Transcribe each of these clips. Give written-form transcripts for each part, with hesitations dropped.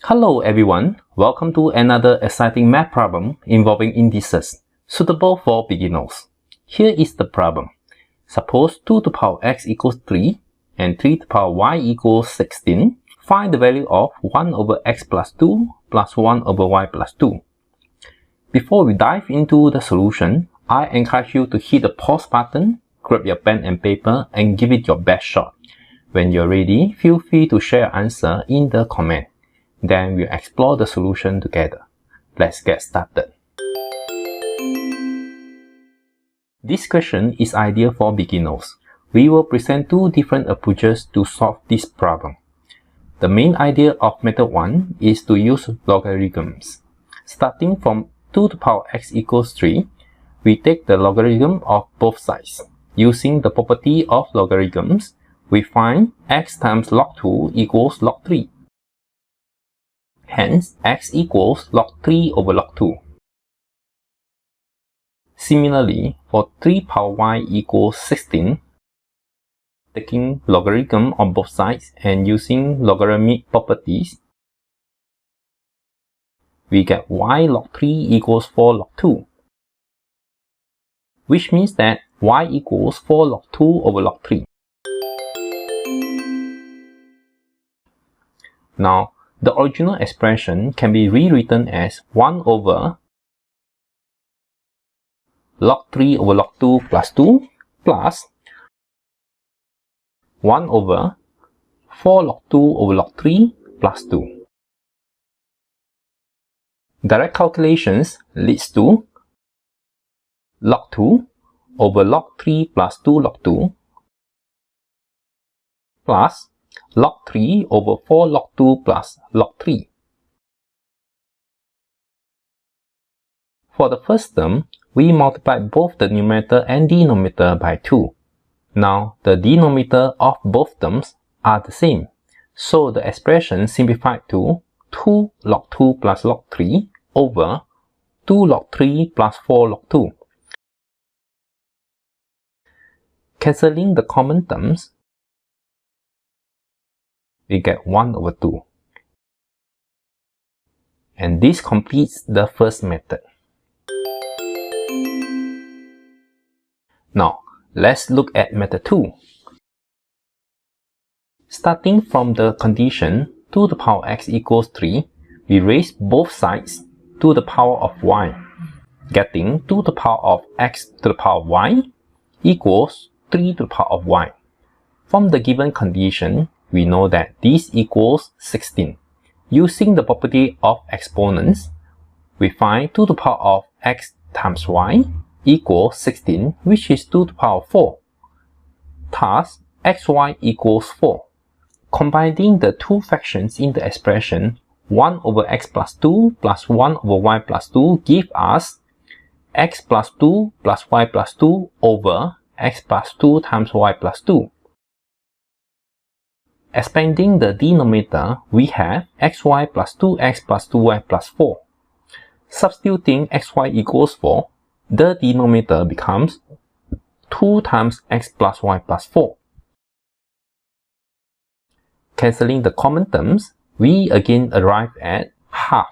Hello everyone, welcome to another exciting math problem involving indices, suitable for beginners. Here is the problem. Suppose 2 to the power x equals 3 and 3 to the power y equals 16. Find the value of 1 over x plus 2 plus 1 over y plus 2. Before we dive into the solution, I encourage you to hit the pause button, grab your pen and paper and give it your best shot. When you're ready, feel free to share your answer in the comment. Then we'll explore the solution together. Let's get started. This question is ideal for beginners. We will present two different approaches to solve this problem. The main idea of method 1 is to use logarithms. Starting from 2 to the power x equals 3, we take the logarithm of both sides. Using the property of logarithms, we find x times log 2 equals log 3. Hence, x equals log 3 over log 2. Similarly, for 3 power y equals 16, taking logarithm on both sides and using logarithmic properties, we get y log 3 equals 4 log 2, which means that y equals 4 log 2 over log 3. Now, the original expression can be rewritten as 1 over log 3 over log 2 plus 2 plus 1 over 4 log 2 over log 3 plus 2. Direct calculations leads to log 2 over log 3 plus 2 log 2 plus log 3 over 4 log 2 plus log 3. For the first term, we multiply both the numerator and denominator by 2. Now, the denominator of both terms are the same, so the expression simplified to 2 log 2 plus log 3 over 2 log 3 plus 4 log 2. Cancelling the common terms, we get 1 over 2. And this completes the first method. Now, let's look at method 2. Starting from the condition 2 to the power x equals 3, we raise both sides to the power of y, getting 2 to the power of x to the power of y equals 3 to the power of y. From the given condition, we know that this equals 16. Using the property of exponents, we find 2 to the power of x times y equals 16, which is 2 to the power of 4. Thus, xy equals 4. Combining the two fractions in the expression, 1 over x plus 2 plus 1 over y plus 2 give us x plus 2 plus y plus 2 over x plus 2 times y plus 2. Expanding the denominator, we have xy plus 2x plus 2y plus 4. Substituting xy equals 4, the denominator becomes 2 times x plus y plus 4. Cancelling the common terms, we again arrive at half.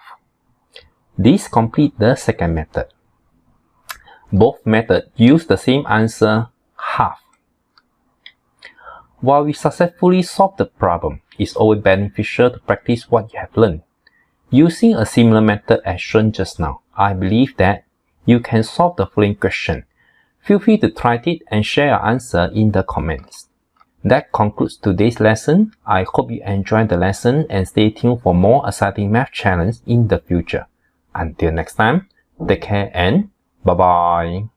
This completes the second method. Both methods use the same answer, half. While we successfully solve the problem, it's always beneficial to practice what you have learned. Using a similar method as shown just now, I believe that you can solve the following question. Feel free to try it and share your answer in the comments. That concludes today's lesson. I hope you enjoyed the lesson and stay tuned for more exciting math challenges in the future. Until next time, take care and bye-bye.